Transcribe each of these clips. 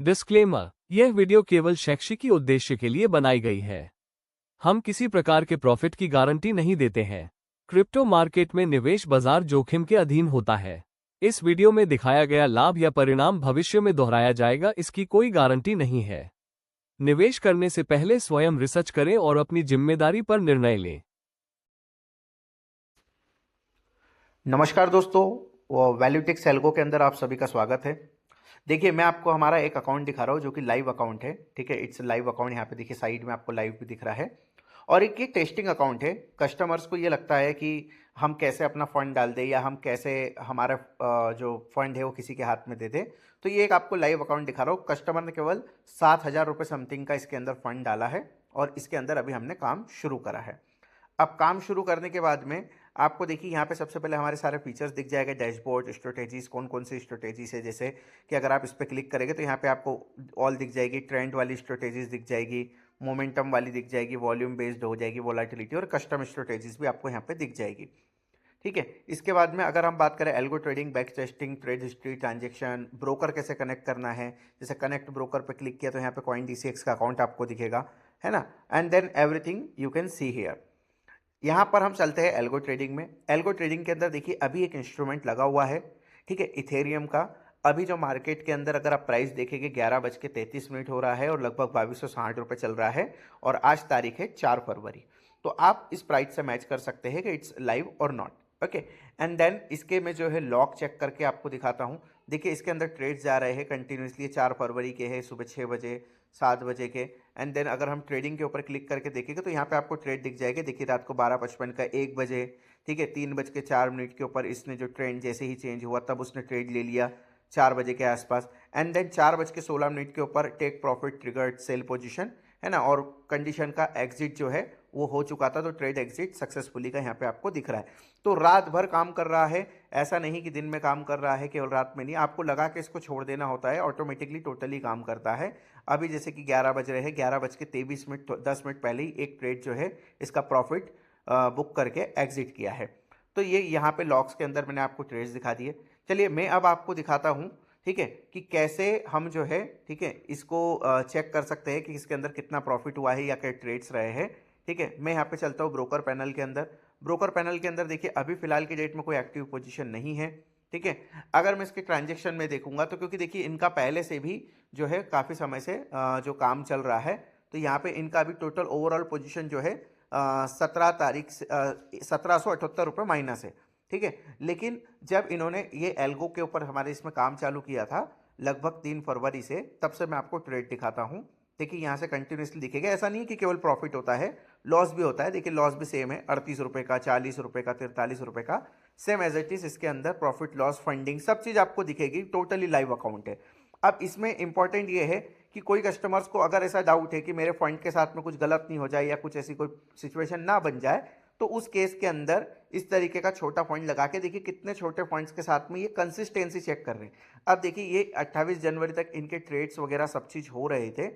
Disclaimer, यह video केवल शैक्षिक उद्देश्य के लिए बनाई गई है। हम किसी प्रकार के प्रॉफिट की गारंटी नहीं देते हैं। क्रिप्टो मार्केट में निवेश बाजार जोखिम के अधीन होता है। इस वीडियो में दिखाया गया लाभ या परिणाम भविष्य में दोहराया जाएगा, इसकी कोई गारंटी नहीं है। निवेश करने से पहले स्वयं रिसर्च करें और अपनी जिम्मेदारी पर निर्णय लें। नमस्कार दोस्तों, वैल्यूटिक्स एल्गो के अंदर आप सभी का स्वागत है। देखिए, मैं आपको हमारा एक अकाउंट दिखा रहा हूँ जो कि लाइव अकाउंट है। ठीक है, इट्स लाइव अकाउंट। यहाँ पे देखिए साइड में आपको लाइव भी दिख रहा है और एक ये टेस्टिंग अकाउंट है। कस्टमर्स को ये लगता है कि हम कैसे अपना फंड डाल दें या हम कैसे हमारा जो फंड है वो किसी के हाथ में दे दें। तो ये एक आपको लाइव अकाउंट दिखा रहा हूँ। कस्टमर ने केवल 7,000 रुपये समथिंग का इसके अंदर फंड डाला है और इसके अंदर अभी हमने काम शुरू करा है। अब काम शुरू करने के बाद में आपको देखिए यहाँ पे सबसे पहले हमारे सारे फीचर्स दिख जाएगा। डैशबोर्ड, स्ट्रेटेजीज, कौन कौन सी स्ट्रेटेजीज है, जैसे कि अगर आप इस पर क्लिक करेंगे तो यहाँ पे आपको ऑल दिख जाएगी, ट्रेंड वाली स्ट्रेटेजीज दिख जाएगी, मोमेंटम वाली दिख जाएगी, वॉल्यूम बेस्ड हो जाएगी, वोलाटिलिटी, और कस्टम स्ट्रेटेजीज भी आपको यहाँ पे दिख जाएगी। ठीक है, इसके बाद में अगर हम बात करें algo trading, back testing, trade history, transaction, broker कैसे कनेक्ट करना है, जैसे कनेक्ट ब्रोकर पे क्लिक किया तो यहाँ पे कॉइन DCX का अकाउंट आपको दिखेगा, है ना। And then everything you can see here. यहाँ पर हम चलते हैं एल्गो ट्रेडिंग में। एल्गो ट्रेडिंग के अंदर देखिए अभी एक इंस्ट्रूमेंट लगा हुआ है, ठीक है, इथेरियम का। अभी जो मार्केट के अंदर अगर आप प्राइस देखेंगे 11:33 हो रहा है और लगभग 2260 रुपये चल रहा है और आज तारीख है 4 फरवरी। तो आप इस प्राइस से मैच कर सकते हैं कि इट्स लाइव और नॉट। ओके, एंड देन इसके में जो है लॉक चेक करके आपको दिखाता हूँ। देखिए इसके अंदर ट्रेड्स जा रहे हैं कंटिन्यूसली। 4 फरवरी के हैं, सुबह 6 बजे, 7 बजे के। एंड देन अगर हम ट्रेडिंग के ऊपर क्लिक करके देखेंगे तो यहाँ पे आपको ट्रेड दिख जाएगा। देखिए रात को 12:55 का 1 बजे, ठीक है, 3:04 के ऊपर इसने जो ट्रेंड जैसे ही चेंज हुआ तब उसने ट्रेड ले लिया 4 बजे के आसपास। एंड देन 4:16 के ऊपर take profit triggered sell position, है ना, और कंडीशन का एग्जिट जो है वो हो चुका था, तो ट्रेड एग्जिट सक्सेसफुली का यहाँ पे आपको दिख रहा है। तो रात भर काम कर रहा है, ऐसा नहीं कि दिन में काम कर रहा है, केवल रात में नहीं। आपको लगा के इसको छोड़ देना होता है, ऑटोमेटिकली टोटली काम करता है। अभी जैसे कि 11 बज रहे हैं, 11:23 तो 10 मिनट पहले ही एक ट्रेड जो है इसका प्रॉफिट बुक करके एग्जिट किया है। तो ये यहाँ पे लॉक्स के अंदर मैंने आपको ट्रेड्स दिखा दिए। चलिए मैं अब आपको दिखाता हूँ, ठीक है, कि कैसे हम जो है, ठीक है, इसको चेक कर सकते हैं कि इसके अंदर कितना प्रॉफिट हुआ है या क्या ट्रेड्स रहे हैं। ठीक है, मैं यहाँ पे चलता हूँ ब्रोकर पैनल के अंदर। ब्रोकर पैनल के अंदर देखिए अभी फिलहाल की डेट में कोई एक्टिव पोजीशन नहीं है। ठीक है, अगर मैं इसके ट्रांजेक्शन में देखूंगा तो क्योंकि देखिए इनका पहले से भी जो है काफ़ी समय से जो काम चल रहा है, तो यहाँ पे इनका अभी टोटल ओवरऑल पोजीशन जो है 17 तारीख से 1778 रुपये माइनस है। ठीक है, लेकिन जब इन्होंने ये एल्गो के ऊपर हमारे इसमें काम चालू किया था लगभग 3 फरवरी से, तब से मैं आपको ट्रेड दिखाता हूँ। देखिए यहाँ से कंटिन्यूसली दिखेगा। ऐसा नहीं कि केवल प्रॉफिट होता है, लॉस भी होता है। देखिए लॉस भी सेम है, 38 रुपये का, 40 रुपये का, 43 रुपये का, सेम एज इट इज। इसके अंदर प्रॉफिट, लॉस, फंडिंग सब चीज़ आपको दिखेगी। टोटली लाइव अकाउंट है। अब इसमें इंपॉर्टेंट ये है कि कोई कस्टमर्स को अगर ऐसा डाउट है कि मेरे फंड के साथ में कुछ गलत नहीं हो जाए या कुछ ऐसी कोई सिचुएशन ना बन जाए, तो उस केस के अंदर इस तरीके का छोटा फंड लगा के देखिए कितने छोटे फंड्स के साथ में ये कंसिस्टेंसी चेक कर रहे हैं। अब देखिए ये 28 जनवरी तक इनके ट्रेड्स वगैरह सब चीज़ हो रहे थे।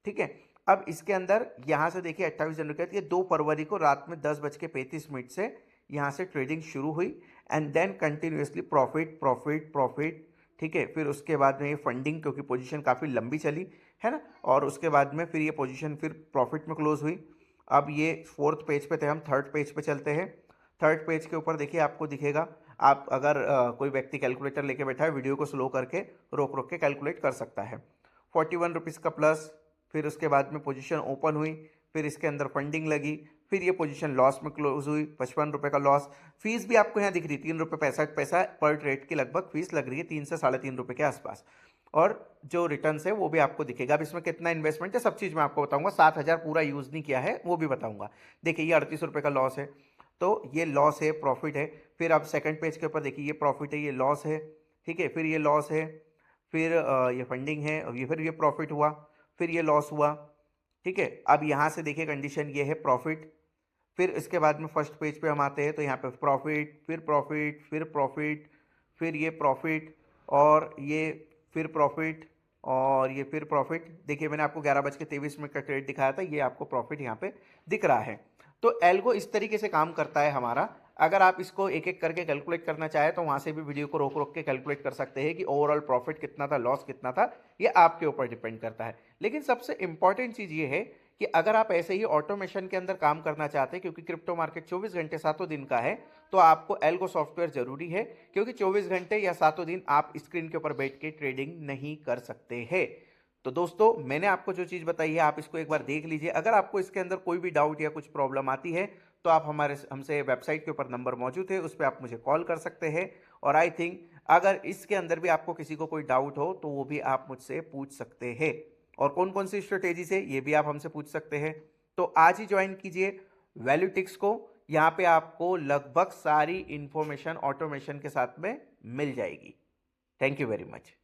ठीक है, अब इसके अंदर यहाँ से देखिए 28 जनवरी का, ये 2 फरवरी को रात में 10:35 से यहाँ से ट्रेडिंग शुरू हुई। And then continuously profit profit profit. ठीक है, फिर उसके बाद में ये फंडिंग, क्योंकि पोजीशन काफ़ी लंबी चली है ना, और उसके बाद में फिर ये पोजीशन फिर प्रॉफिट में क्लोज हुई। अब ये 4th पेज पे थे, हम 3rd पेज पे चलते हैं। 3rd पेज के ऊपर देखिए आपको दिखेगा। आप अगर कोई व्यक्ति कैलकुलेटर लेके बैठा है, वीडियो को स्लो करके रोक रोक के कैलकुलेट कर सकता है। 41 रुपीज़ का प्लस, फिर उसके बाद में पोजीशन ओपन हुई, फिर इसके अंदर फंडिंग लगी, फिर ये पोजीशन लॉस में क्लोज हुई, 55 रुपये का लॉस। फीस भी आपको यहाँ दिख रही, 3.65 रुपये पर ट्रेड की लगभग फीस लग रही है, 3 से 3.5 रुपये के आसपास। और जो रिटर्न है वो भी आपको दिखेगा। अब इसमें कितना इन्वेस्टमेंट है सब चीज़ मैं आपको बताऊंगा। 7,000 पूरा यूज़ नहीं किया है वो भी बताऊंगा। देखिए ये 38 रुपये का लॉस है, तो ये लॉस है, प्रॉफिट है। फिर आप 2nd पेज के ऊपर देखिए, ये प्रॉफिट है, ये लॉस है। ठीक है, फिर ये लॉस है, फिर ये फंडिंग है, और ये फिर ये प्रॉफिट हुआ, फिर ये लॉस हुआ। ठीक है, अब यहाँ से देखिए कंडीशन ये है प्रॉफिट। फिर इसके बाद में 1st पेज पे हम आते हैं तो यहाँ पे प्रॉफिट, फिर प्रॉफिट, फिर प्रॉफिट, फिर ये प्रॉफिट, और ये फिर प्रॉफिट, और ये फिर प्रॉफिट। देखिए मैंने आपको 11:23 का ट्रेड दिखाया था, ये आपको प्रॉफिट यहाँ पे दिख रहा है। तो एल्गो इस तरीके से काम करता है हमारा। अगर आप इसको एक एक करके कैलकुलेट करना चाहें तो वहाँ से भी वीडियो को रोक रोक के कैलकुलेट कर सकते हैं कि ओवरऑल प्रॉफिट कितना था, लॉस कितना था, ये आपके ऊपर डिपेंड करता है। लेकिन सबसे इंपॉर्टेंट चीज़ ये है कि अगर आप ऐसे ही ऑटोमेशन के अंदर काम करना चाहते हैं, क्योंकि क्रिप्टो मार्केट 24 घंटे 7 दिन का है, तो आपको एल्गो सॉफ्टवेयर जरूरी है, क्योंकि 24 घंटे या 7 दिन आप स्क्रीन के ऊपर बैठ के ट्रेडिंग नहीं कर सकते हैं। तो दोस्तों, मैंने आपको जो चीज़ बताई है आप इसको एक बार देख लीजिए। अगर आपको इसके अंदर कोई भी डाउट या कुछ प्रॉब्लम आती है तो आप हमसे वेबसाइट के ऊपर नंबर मौजूद है, उस पर आप मुझे कॉल कर सकते हैं। और आई थिंक अगर इसके अंदर भी आपको किसी को कोई डाउट हो तो वो भी आप मुझसे पूछ सकते हैं। और कौन कौन सी स्ट्रेटेजी से, ये भी आप हमसे पूछ सकते हैं। तो आज ही ज्वाइन कीजिए वैल्यूटिक्स को। यहाँ पे आपको लगभग सारी इंफॉर्मेशन ऑटोमेशन के साथ में मिल जाएगी। Thank you very much.